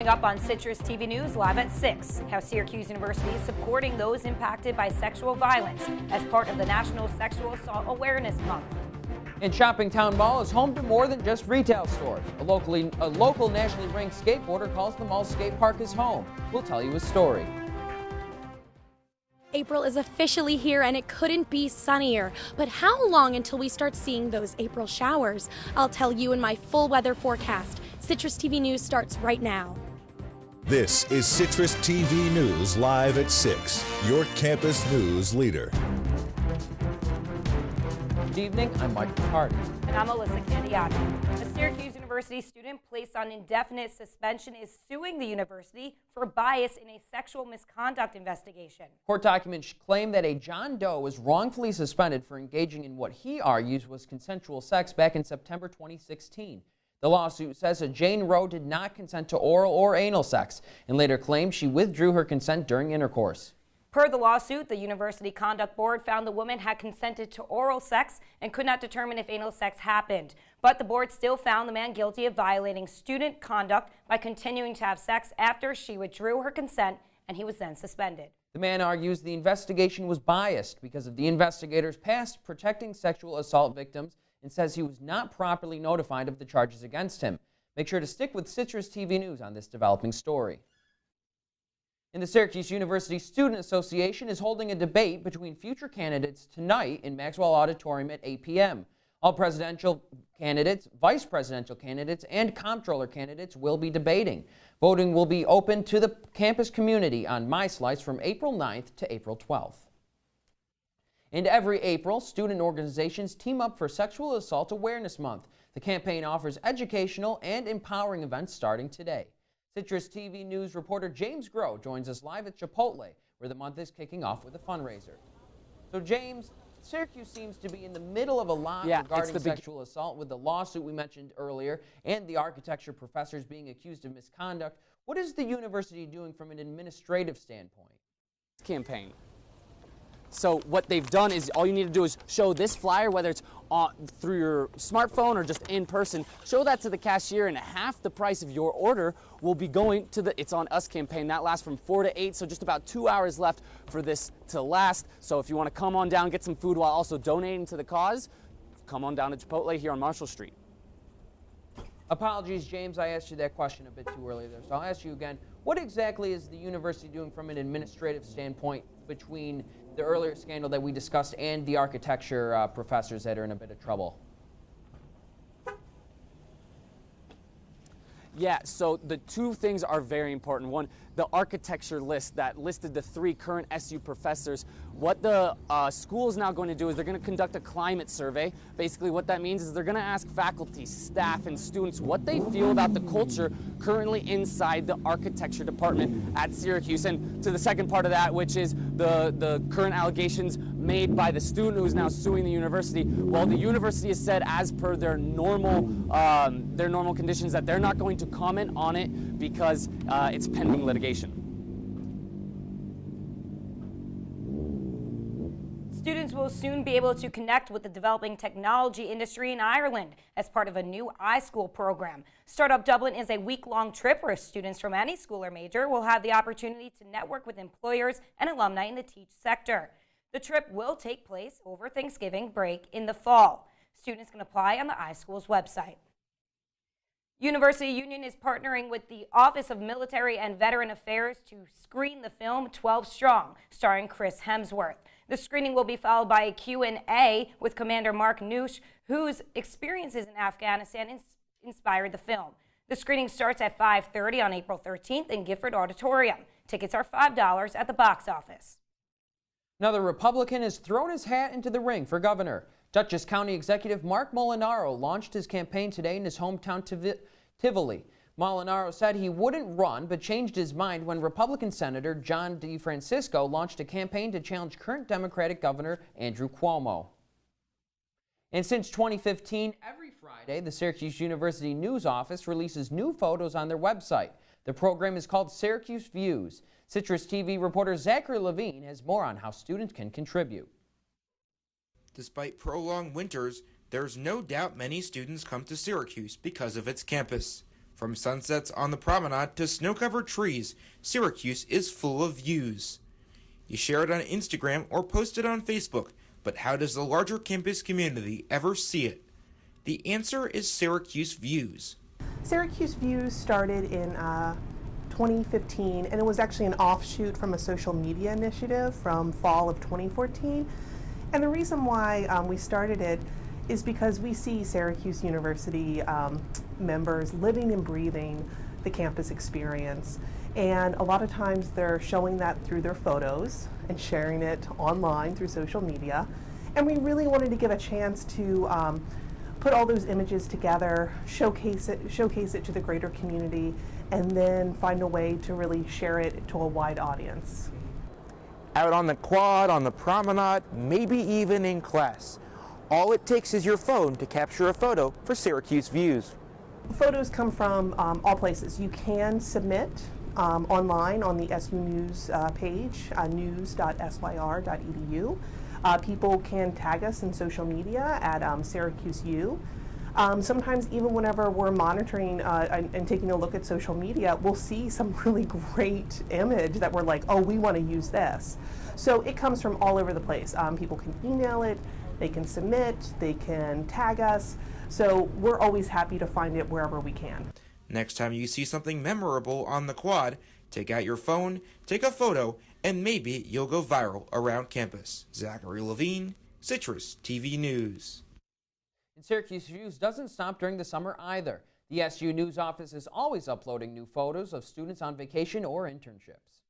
Up on Citrus TV News live at 6, how Syracuse University is supporting those impacted by sexual violence as part of the National Sexual Assault Awareness Month. And Shopping Town Mall is home to more than just retail stores. A local nationally ranked skateboarder calls the mall's skate park his home. We'll tell you his story. April is officially here and it couldn't be sunnier. But how long until we start seeing those April showers? I'll tell you in my full weather forecast. Citrus TV News starts right now. This is Citrus TV News live at 6, your campus news leader. Good evening, I'm Mike McCarty. And I'm Alyssa Candiato. A Syracuse University student placed on indefinite suspension is suing the university for bias in a sexual misconduct investigation. Court documents claim that a John Doe was wrongfully suspended for engaging in what he argues was consensual sex back in September 2016. The lawsuit says that Jane Roe did not consent to oral or anal sex and later claimed she withdrew her consent during intercourse. Per the lawsuit, the University Conduct Board found the woman had consented to oral sex and could not determine if anal sex happened. But the board still found the man guilty of violating student conduct by continuing to have sex after she withdrew her consent, and he was then suspended. The man argues the investigation was biased because of the investigators' past protecting sexual assault victims and says he was not properly notified of the charges against him. Make sure to stick with Citrus TV News on this developing story. And the Syracuse University Student Association is holding a debate between future candidates tonight in Maxwell Auditorium at 8 p.m. All presidential candidates, vice presidential candidates, and comptroller candidates will be debating. Voting will be open to the campus community on MySlice from April 9th to April 12th. And every April, student organizations team up for Sexual Assault Awareness Month. The campaign offers educational and empowering events starting today. Citrus TV News reporter James Groh joins us live at Chipotle, where the month is kicking off with a fundraiser. So James, Syracuse seems to be in the middle of a lot regarding sexual assault with the lawsuit we mentioned earlier and the architecture professors being accused of misconduct. What is the university doing from an administrative standpoint? Campaign. So what they've done is all you need to do is show this flyer, whether it's through your smartphone or just in person, show that to the cashier, and half the price of your order will be going to the It's On Us campaign. That lasts from 4 to 8, so just about 2 hours left for this to last. So if you want to come on down, get some food while also donating to the cause, come on down to Chipotle here on Marshall Street. Apologies, James, I asked you that question a bit too early there, so I'll ask you again. What exactly is the university doing from an administrative standpoint between the earlier scandal that we discussed and the architecture professors that are in a bit of trouble? Yeah, so the two things are very important. One, the architecture list that listed the 3 current SU professors. What the school is now going to do is they're going to conduct a climate survey. Basically what that means is they're going to ask faculty, staff, and students what they feel about the culture currently inside the architecture department at Syracuse. And to the second part of that, which is the current allegations made by the student who is now suing the university. Well, the university has said, as per their normal conditions, that they're not going to comment on it because it's pending litigation. Students will soon be able to connect with the developing technology industry in Ireland as part of a new iSchool program. Startup Dublin is a week-long trip where students from any school or major will have the opportunity to network with employers and alumni in the teach sector. The trip will take place over Thanksgiving break in the fall. Students can apply on the iSchool's website. University Union is partnering with the Office of Military and Veteran Affairs to screen the film 12 Strong, starring Chris Hemsworth. The screening will be followed by a Q&A with Commander Mark Noosh, whose experiences in Afghanistan inspired the film. The screening starts at 5:30 on April 13th in Gifford Auditorium. Tickets are $5 at the box office. Another Republican has thrown his hat into the ring for governor. Dutchess County Executive Mark Molinaro launched his campaign today in his hometown Tivoli. Molinaro said he wouldn't run, but changed his mind when Republican Senator John DeFrancisco launched a campaign to challenge current Democratic Governor Andrew Cuomo. And since 2015, every Friday, the Syracuse University News Office releases new photos on their website. The program is called Syracuse Views. Citrus TV reporter Zachary Levine has more on how students can contribute. Despite prolonged winters, there's no doubt many students come to Syracuse because of its campus. From sunsets on the promenade to snow-covered trees, Syracuse is full of views. You share it on Instagram or post it on Facebook, but how does the larger campus community ever see it? The answer is Syracuse Views. Syracuse Views started in 2015, and it was actually an offshoot from a social media initiative from fall of 2014. And the reason why we started it is because we see Syracuse University members living and breathing the campus experience. And a lot of times they're showing that through their photos and sharing it online through social media. And we really wanted to give a chance to put all those images together, showcase it to the greater community, and then find a way to really share it to a wide audience. Out on the quad, on the promenade, maybe even in class. All it takes is your phone to capture a photo for Syracuse Views. Photos come from all places. You can submit online on the SU News page, news.syr.edu. People can tag us in social media at SyracuseU. Sometimes even whenever we're monitoring and taking a look at social media, we'll see some really great image that we're like, oh, we want to use this. So it comes from all over the place. People can email it, they can submit, they can tag us. So we're always happy to find it wherever we can. Next time you see something memorable on the quad, take out your phone, take a photo, and maybe you'll go viral around campus. Zachary Levine, Citrus TV News. And Syracuse Views doesn't stop during the summer either. The SU News office is always uploading new photos of students on vacation or internships.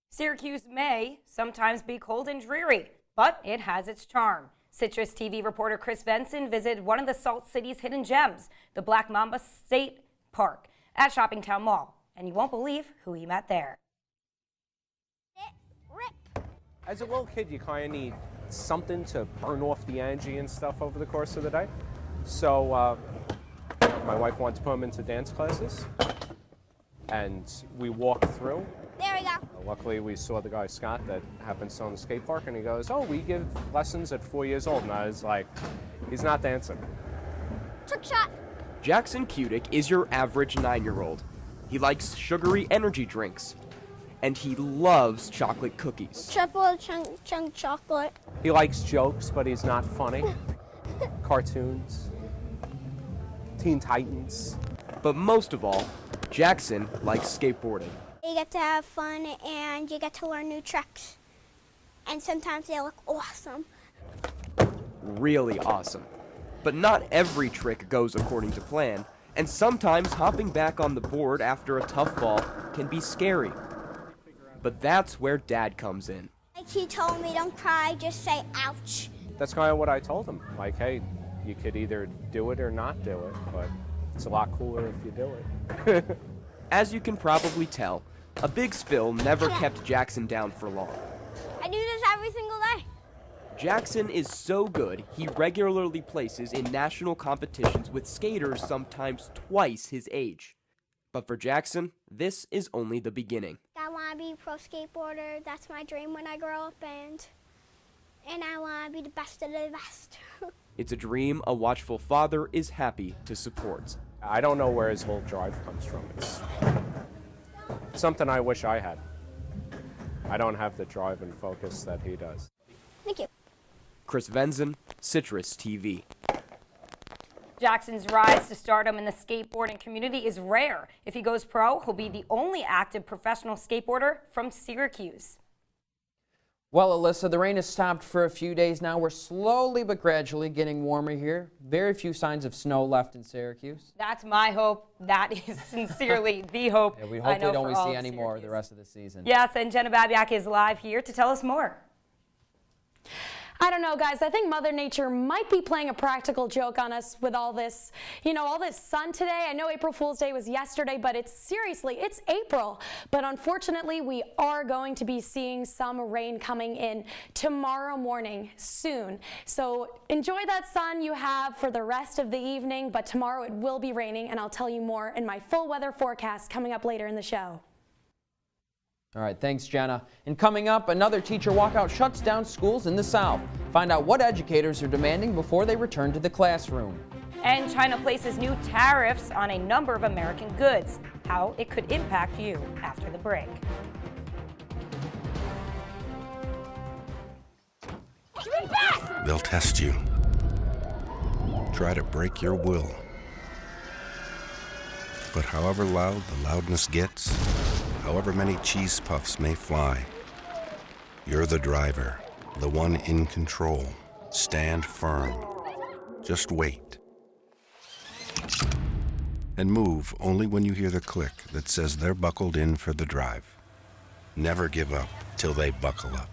Syracuse may sometimes be cold and dreary, but it has its charm. Citrus TV reporter Chris Benson visited one of the Salt City's hidden gems, the Black Mamba State Park at Shoppingtown Mall, and you won't believe who he met there. As a little kid, you kind of need something to burn off the energy and stuff over the course of the day. So my wife wanted to put him into dance classes, and we walked through. There we go. Luckily, we saw the guy, Scott, that happens to own the skate park, and he goes, oh, we give lessons at 4 years old. And I was like, he's not dancing. Trick shot. Jackson Kudik is your average 9-year-old. He likes sugary energy drinks, and he loves chocolate cookies. Triple chunk chocolate. He likes jokes, but he's not funny. Cartoons, Teen Titans. But most of all, Jackson likes skateboarding. You get to have fun and you get to learn new tricks. And sometimes they look awesome. Really awesome. But not every trick goes according to plan, and sometimes hopping back on the board after a tough fall can be scary. But that's where Dad comes in. Like he told me, don't cry, just say ouch. That's kind of what I told him. Like, hey, you could either do it or not do it, but it's a lot cooler if you do it. As you can probably tell, a big spill never kept Jackson down for long. I do this every single day. Jackson is so good, he regularly places in national competitions with skaters sometimes twice his age. But for Jackson, this is only the beginning. I want to be a pro skateboarder. That's my dream when I grow up, and I want to be the best of the best. It's a dream a watchful father is happy to support. I don't know where his whole drive comes from. It's something I wish I had. I don't have the drive and focus that he does. Thank you. Chris Venzen, Citrus TV. Jackson's rise to stardom in the skateboarding community is rare. If he goes pro, he'll be the only active professional skateboarder from Syracuse. Well, Alyssa, the rain has stopped for a few days now. We're slowly but gradually getting warmer here. Very few signs of snow left in Syracuse. That's my hope. That is sincerely the hope. Yeah, we I hope know we don't for all see of any more Syracuse. the rest of the season. Yes, and Jenna Babiak is live here to tell us more. I don't know, guys. I think Mother Nature might be playing a practical joke on us with all this, all this sun today. I know April Fool's Day was yesterday, but it's April. But unfortunately, we are going to be seeing some rain coming in tomorrow morning soon. So enjoy that sun you have for the rest of the evening, but tomorrow it will be raining, and I'll tell you more in my full weather forecast coming up later in the show. All right, thanks, Jenna. And coming up, another teacher walkout shuts down schools in the South. Find out what educators are demanding before they return to the classroom. And China places new tariffs on a number of American goods. How it could impact you after the break. They'll test you. Try to break your will. But however loud the loudness gets, however many cheese puffs may fly, you're the driver, the one in control. Stand firm. Just wait. And move only when you hear the click that says they're buckled in for the drive. Never give up till they buckle up.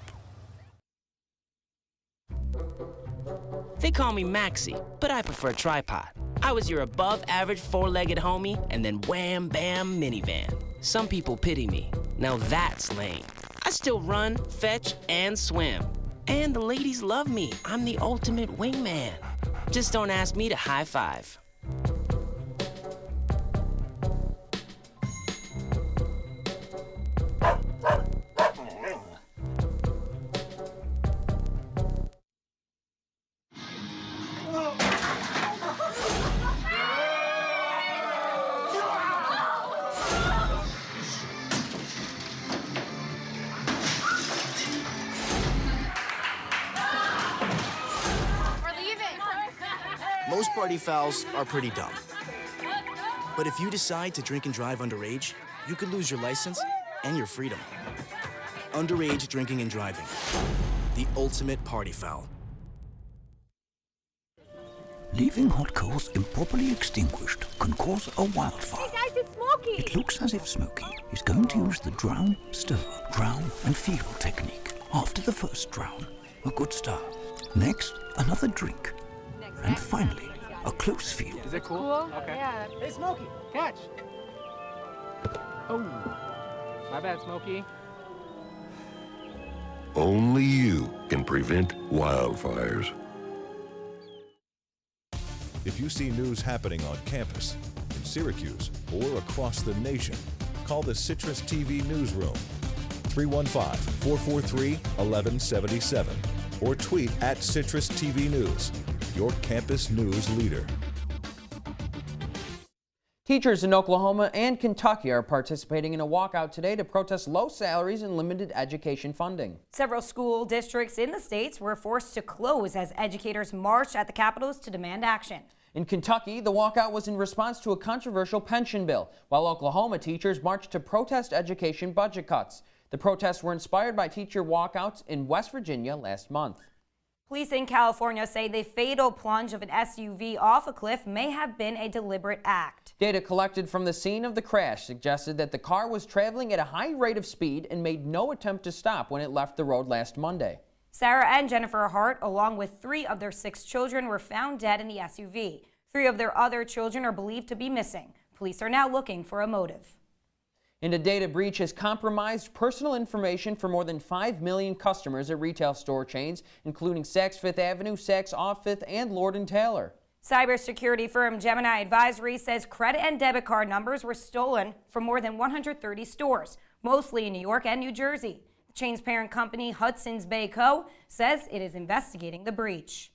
They call me Maxie, but I prefer tripod. I was your above-average four-legged homie, and then wham, bam, minivan. Some people pity me. Now that's lame. I still run, fetch, and swim. And the ladies love me. I'm the ultimate wingman. Just don't ask me to high five. Most party fouls are pretty dumb. But if you decide to drink and drive underage, you could lose your license and your freedom. Underage drinking and driving. The ultimate party foul. Leaving hot coals improperly extinguished can cause a wildfire. Hey guys, it's Smokey! It looks as if Smokey is going to use the drown, stir, drown, and feel technique. After the first drown, a good start. Next, another drink. And finally, a close feel. Is it cool? Okay. Yeah. Hey, Smokey, catch. Oh, my bad, Smokey. Only you can prevent wildfires. If you see news happening on campus, in Syracuse, or across the nation, call the Citrus TV newsroom, 315-443-1177, or tweet at CitrusTV News, your campus news leader. Teachers in Oklahoma and Kentucky are participating in a walkout today to protest low salaries and limited education funding. Several school districts in the states were forced to close as educators marched at the capitals to demand action. In Kentucky, the walkout was in response to a controversial pension bill, while Oklahoma teachers marched to protest education budget cuts. The protests were inspired by teacher walkouts in West Virginia last month. Police in California say the fatal plunge of an SUV off a cliff may have been a deliberate act. Data collected from the scene of the crash suggested that the car was traveling at a high rate of speed and made no attempt to stop when it left the road last Monday. Sarah and Jennifer Hart, along with 3 of their 6 children, were found dead in the SUV. 3 of their other children are believed to be missing. Police are now looking for a motive. And a data breach has compromised personal information for more than 5 million customers at retail store chains, including Saks Fifth Avenue, Saks Off Fifth, and Lord & Taylor. Cybersecurity firm Gemini Advisory says credit and debit card numbers were stolen from more than 130 stores, mostly in New York and New Jersey. The chain's parent company, Hudson's Bay Co., says it is investigating the breach.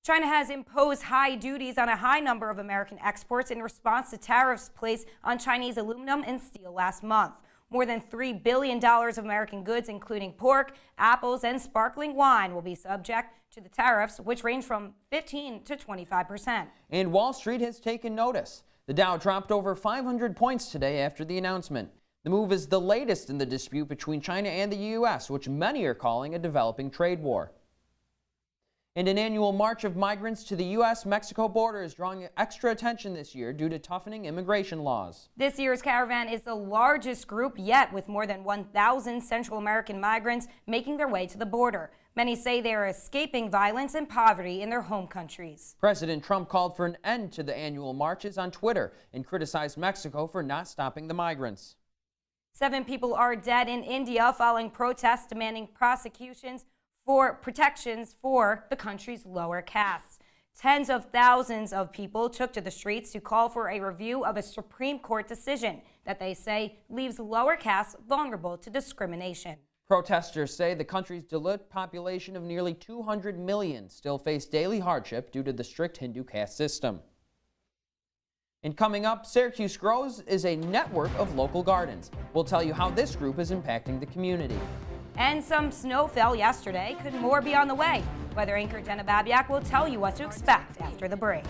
China has imposed high duties on a high number of American exports in response to tariffs placed on Chinese aluminum and steel last month. More than $3 billion of American goods, including pork, apples, and sparkling wine, will be subject to the tariffs, which range from 15% to 25%. And Wall Street has taken notice. The Dow dropped over 500 points today after the announcement. The move is the latest in the dispute between China and the U.S., which many are calling a developing trade war. And an annual march of migrants to the U.S.-Mexico border is drawing extra attention this year due to toughening immigration laws. This year's caravan is the largest group yet, with more than 1,000 Central American migrants making their way to the border. Many say they are escaping violence and poverty in their home countries. President Trump called for an end to the annual marches on Twitter and criticized Mexico for not stopping the migrants. 7 people are dead in India following protests demanding prosecutions for protections for the country's lower castes. Tens of thousands of people took to the streets to call for a review of a Supreme Court decision that they say leaves lower castes vulnerable to discrimination. Protesters say the country's dilute population of nearly 200 million still face daily hardship due to the strict Hindu caste system. And coming up, Syracuse Grows is a network of local gardens. We'll tell you how this group is impacting the community. And some snow fell yesterday. Could more be on the way? Weather anchor Jenna Babiak will tell you what to expect after the break.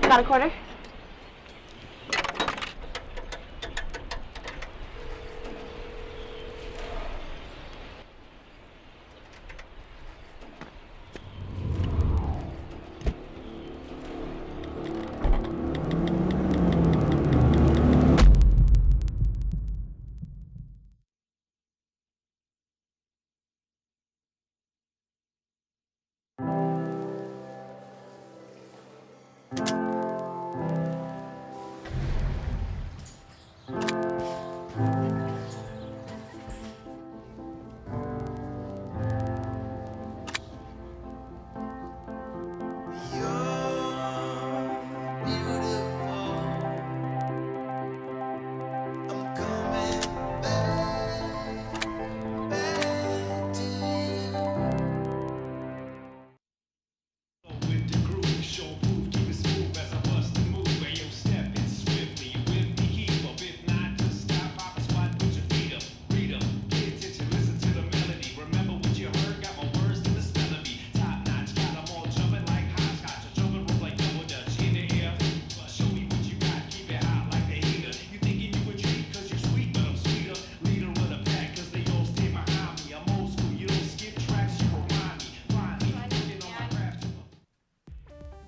Got a quarter?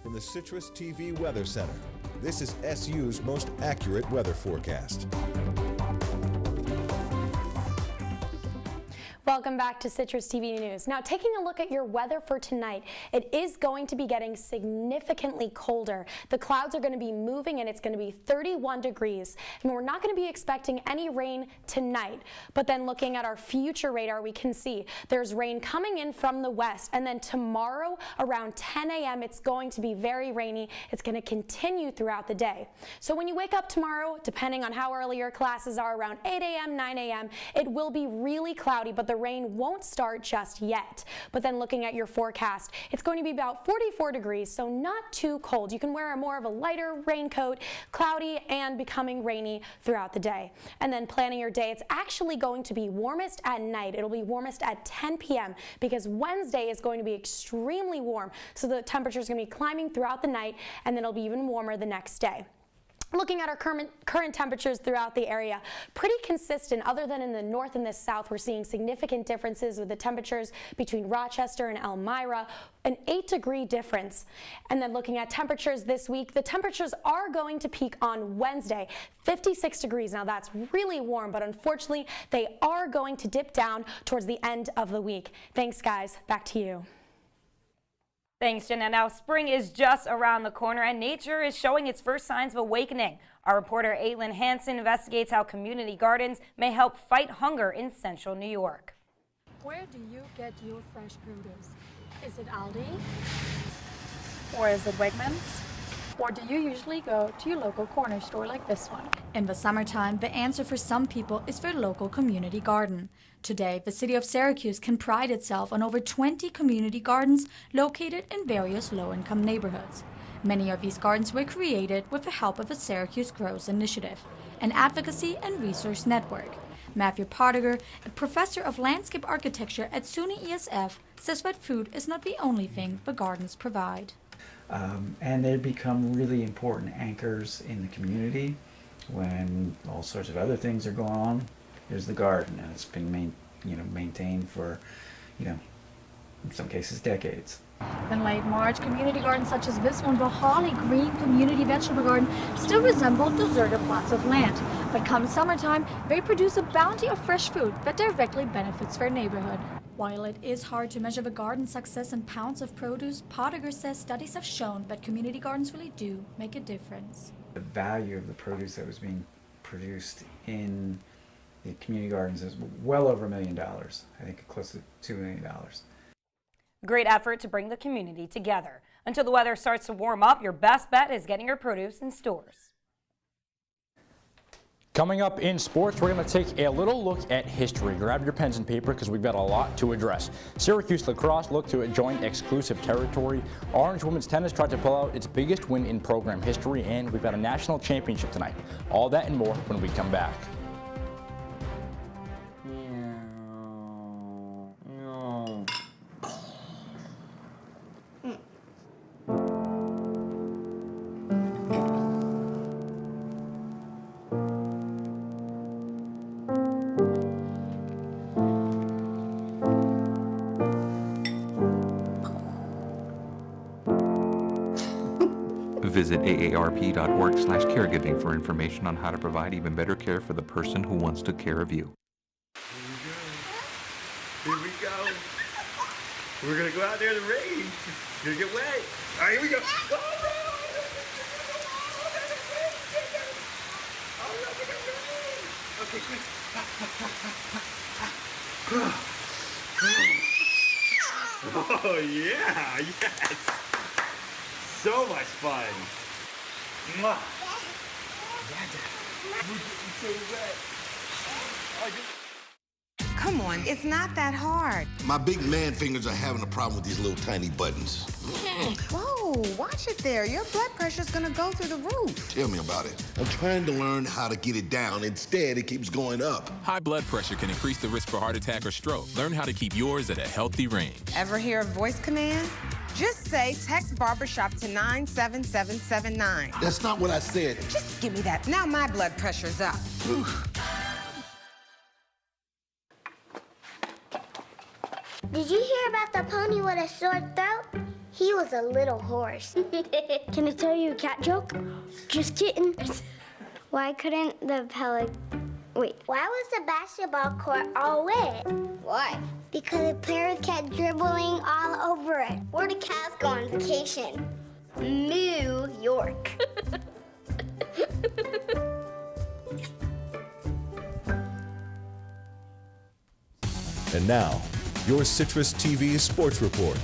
From the CitrusTV Weather Center, this is SU's most accurate weather forecast. Welcome back to Citrus TV News. Now, taking a look at your weather for tonight, it is going to be getting significantly colder. The clouds are going to be moving and it's going to be 31 degrees. And we're not going to be expecting any rain tonight. But then looking at our future radar, we can see there's rain coming in from the west. And then tomorrow around 10 a.m., it's going to be very rainy. It's going to continue throughout the day. So when you wake up tomorrow, depending on how early your classes are, around 8 a.m., 9 a.m., it will be really cloudy, but the rain won't start just yet. But then looking at your forecast, it's going to be about 44 degrees, so not too cold. You can wear more of a lighter raincoat, cloudy and becoming rainy throughout the day. And then planning your day, it's actually going to be warmest at night. It'll be warmest at 10 p.m. because Wednesday is going to be extremely warm. So the temperature is going to be climbing throughout the night, and then it'll be even warmer the next day. Looking at our current temperatures throughout the area, pretty consistent other than in the north and the south. We're seeing significant differences with the temperatures between Rochester and Elmira, an 8-degree difference. And then looking at temperatures this week, the temperatures are going to peak on Wednesday, 56 degrees. Now that's really warm, but unfortunately they are going to dip down towards the end of the week. Thanks guys, back to you. Thanks, Jenna. Now, spring is just around the corner and nature is showing its first signs of awakening. Our reporter Aitlin Hansen investigates how community gardens may help fight hunger in central New York. Where do you get your fresh produce? Is it Aldi? Or is it Wegmans? Or do you usually go to your local corner store like this one? In the summertime, the answer for some people is their local community garden. Today, the city of Syracuse can pride itself on over 20 community gardens located in various low-income neighborhoods. Many of these gardens were created with the help of the Syracuse Grows Initiative, an advocacy and research network. Matthew Pottinger, a professor of landscape architecture at SUNY ESF, says that food is not the only thing the gardens provide. And they become really important anchors in the community when all sorts of other things are going on. There's the garden, and it's been maintained for, in some cases, decades. In late March, community gardens such as this one, the Holly Green Community Vegetable Garden, still resemble deserted plots of land. But come summertime, they produce a bounty of fresh food that directly benefits their neighborhood. While it is hard to measure the garden success in pounds of produce, Pottinger says studies have shown that community gardens really do make a difference. The value of the produce that was being produced in the community gardens is well over $1 million. I think close to $2 million. A great effort to bring the community together. Until the weather starts to warm up, your best bet is getting your produce in stores. Coming up in sports, we're going to take a little look at history. Grab your pens and paper because we've got a lot to address. Syracuse lacrosse looked to join exclusive territory. Orange women's tennis tried to pull out its biggest win in program history, and we've got a national championship tonight. All that and more when we come back. Visit aarp.org/caregiving for information on how to provide even better care for the person who wants to care of you. Here we go. We're gonna go out there in the rain. You're gonna get wet. All right, here we go. Okay, quick. Oh yeah, yes. So much fun. Mwah. Come on, it's not that hard. My big man fingers are having a problem with these little tiny buttons. Whoa, watch it there. Your blood pressure's gonna go through the roof. Tell me about it. I'm trying to learn how to get it down. Instead, it keeps going up. High blood pressure can increase the risk for heart attack or stroke. Learn how to keep yours at a healthy range. Ever hear a voice command? Just say text barbershop to 97779. That's not what I said. Just give me that. Now my blood pressure's up. Did you hear about the pony with a sore throat? He was a little horse. Can I tell you a cat joke? Just kidding. Why couldn't the Why was the basketball court all wet? Why? Because the players kept dribbling all over it. Where do cats go on vacation? New York. And now, your Citrus TV Sports Report.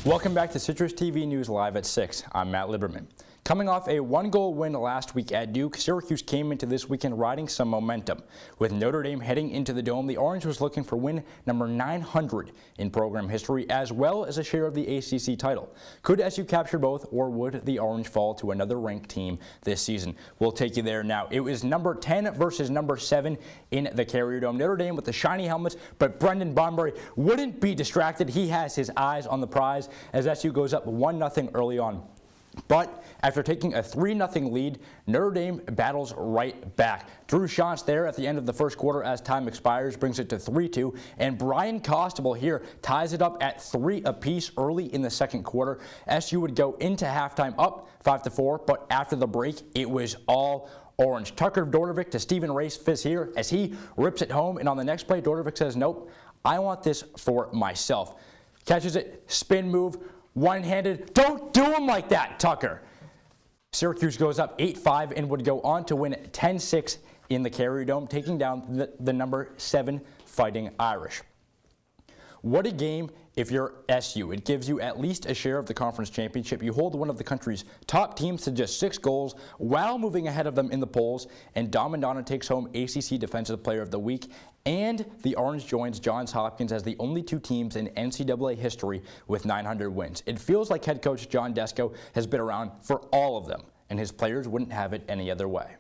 Welcome back to Citrus TV News Live at 6. I'm Matt Liberman. Coming off a one-goal win last week at Duke, Syracuse came into this weekend riding some momentum. With Notre Dame heading into the Dome, the Orange was looking for win number 900 in program history, as well as a share of the ACC title. Could SU capture both, or would the Orange fall to another ranked team this season? We'll take you there now. It was number 10 versus number 7 in the Carrier Dome. Notre Dame with the shiny helmets, but Brendan Bonbury wouldn't be distracted. He has his eyes on the prize as SU goes up 1-0 early on. But after taking a 3-0 lead, Notre Dame battles right back. Drew Shantz there at the end of the first quarter as time expires brings it to 3-2, and Brian Costable here ties it up at 3 apiece early in the second quarter. SU would go into halftime up 5-4, but after the break, it was all Orange. Tucker Dordevic to Stephen Race-Fizz here as he rips it home, and on the next play, Dordevic says, nope, I want this for myself. Catches it, spin move, one-handed. Don't do him like that, Tucker. Syracuse goes up 8-5 and would go on to win 10-6 in the Carrier Dome, taking down the number 7 Fighting Irish. What a game if you're SU. It gives you at least a share of the conference championship. You hold one of the country's top teams to just 6 goals while moving ahead of them in the polls, and Damandana takes home ACC Defensive Player of the Week, and the Orange joins Johns Hopkins as the only 2 teams in NCAA history with 900 wins. It feels like head coach John Desko has been around for all of them, and his players wouldn't have it any other way.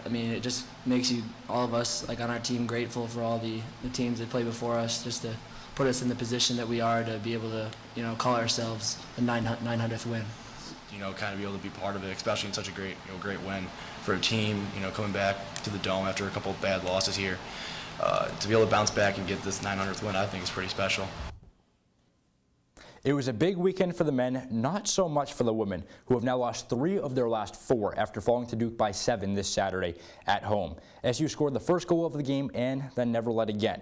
I mean, it just makes you, all of us, like on our team, grateful for all the teams that play before us, just to put us in the position that we are to be able to, call ourselves the 900th win. Kind of be able to be part of it, especially in such a great win for a team, coming back to the Dome after a couple of bad losses here. To be able to bounce back and get this 900th win, I think is pretty special. It was a big weekend for the men, not so much for the women, who have now lost 3 of their last 4 after falling to Duke by 7 this Saturday at home. SU scored the first goal of the game and then never led again.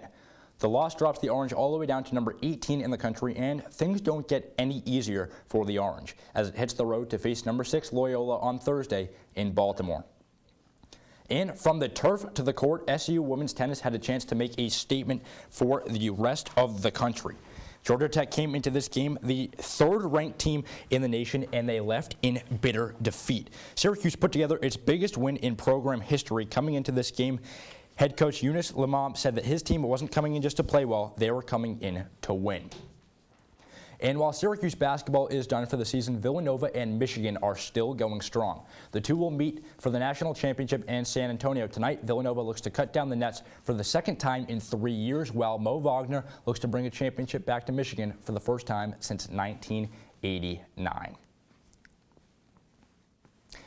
The loss drops the Orange all the way down to number 18 in the country, and things don't get any easier for the Orange as it hits the road to face number 6 Loyola on Thursday in Baltimore. And from the turf to the court, SU women's tennis had a chance to make a statement for the rest of the country. Georgia Tech came into this game the third-ranked team in the nation, and they left in bitter defeat. Syracuse put together its biggest win in program history coming into this game. Head coach Eunice Lamont said that his team wasn't coming in just to play well, they were coming in to win. And while Syracuse basketball is done for the season, Villanova and Michigan are still going strong. The two will meet for the national championship in San Antonio tonight. Villanova looks to cut down the nets for the second time in 3 years, while Mo Wagner looks to bring a championship back to Michigan for the first time since 1989.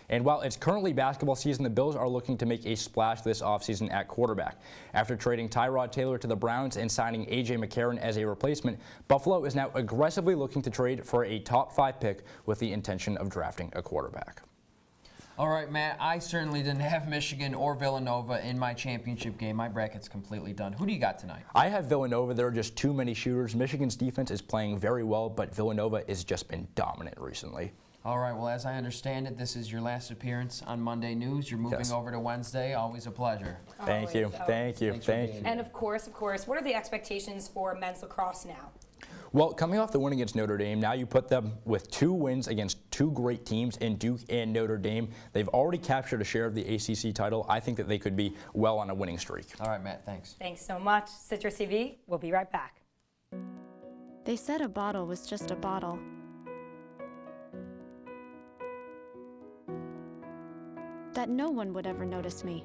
And while it's currently basketball season, the Bills are looking to make a splash this offseason at quarterback. After trading Tyrod Taylor to the Browns and signing A.J. McCarron as a replacement, Buffalo is now aggressively looking to trade for a top 5 pick with the intention of drafting a quarterback. All right, Matt, I certainly didn't have Michigan or Villanova in my championship game. My bracket's completely done. Who do you got tonight? I have Villanova. There are just too many shooters. Michigan's defense is playing very well, but Villanova has just been dominant recently. All right, well, as I understand it, this is your last appearance on Monday News. You're moving over to Wednesday. Always a pleasure. Thank you. Thank you. Thank you. And of course, what are the expectations for men's lacrosse now? Well, coming off the win against Notre Dame, now you put them with 2 wins against 2 great teams in Duke and Notre Dame. They've already captured a share of the ACC title. I think that they could be well on a winning streak. All right, Matt, thanks. Thanks so much. Citrus TV, we'll be right back. They said a bottle was just a bottle. That no one would ever notice me.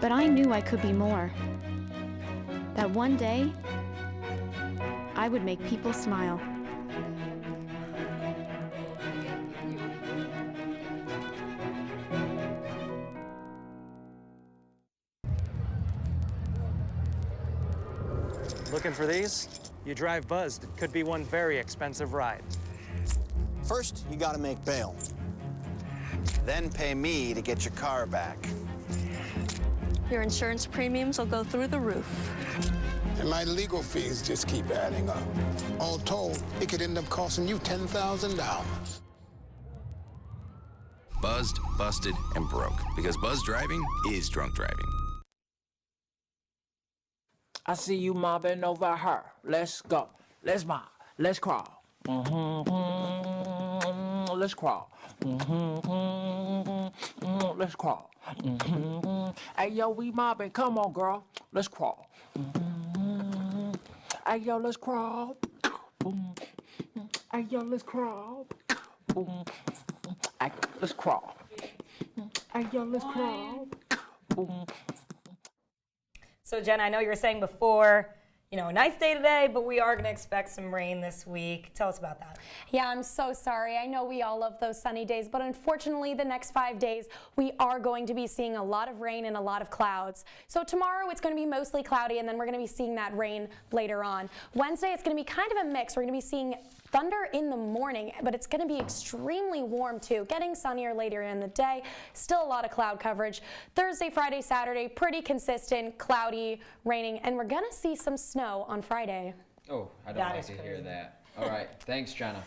But I knew I could be more. That one day, I would make people smile. Looking for these? You drive buzzed. It could be one very expensive ride. First, you gotta make bail. Then pay me to get your car back. Your insurance premiums will go through the roof. And my legal fees just keep adding up. All told, it could end up costing you $10,000. Buzzed, busted, and broke. Because buzz driving is drunk driving. I see you mobbing over her. Let's go. Let's mob. Let's crawl. Let's crawl. Let's crawl. Hey, yo, we mobbing. Come on, girl. Let's crawl. Hey, yo, let's crawl. Hey, yo, let's crawl. Hey, let's crawl. Hey, yo, let's crawl. So, Jen, I know you were saying before, a nice day today, but we are going to expect some rain this week. Tell us about that. Yeah, I'm so sorry. I know we all love those sunny days, but unfortunately, the next 5 days, we are going to be seeing a lot of rain and a lot of clouds. So tomorrow, it's going to be mostly cloudy, and then we're going to be seeing that rain later on. Wednesday, it's going to be kind of a mix. We're going to be seeing thunder in the morning, but it's going to be extremely warm too, getting sunnier later in the day. Still a lot of cloud coverage. Thursday, Friday, Saturday, pretty consistent, cloudy, raining, and we're going to see some snow on Friday. Oh, I don't like to hear that. All right, thanks, Jenna.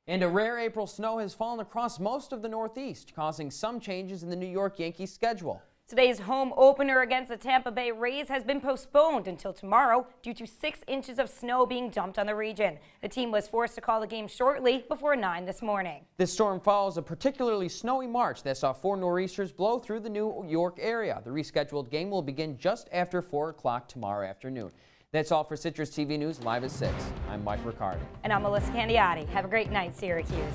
And a rare April snow has fallen across most of the Northeast, causing some changes in the New York Yankees schedule. Today's home opener against the Tampa Bay Rays has been postponed until tomorrow due to 6 inches of snow being dumped on the region. The team was forced to call the game shortly before 9 this morning. This storm follows a particularly snowy March that saw 4 nor'easters blow through the New York area. The rescheduled game will begin just after 4 o'clock tomorrow afternoon. That's all for Citrus TV News Live at 6. I'm Mike Riccardi. And I'm Melissa Candiotti. Have a great night, Syracuse.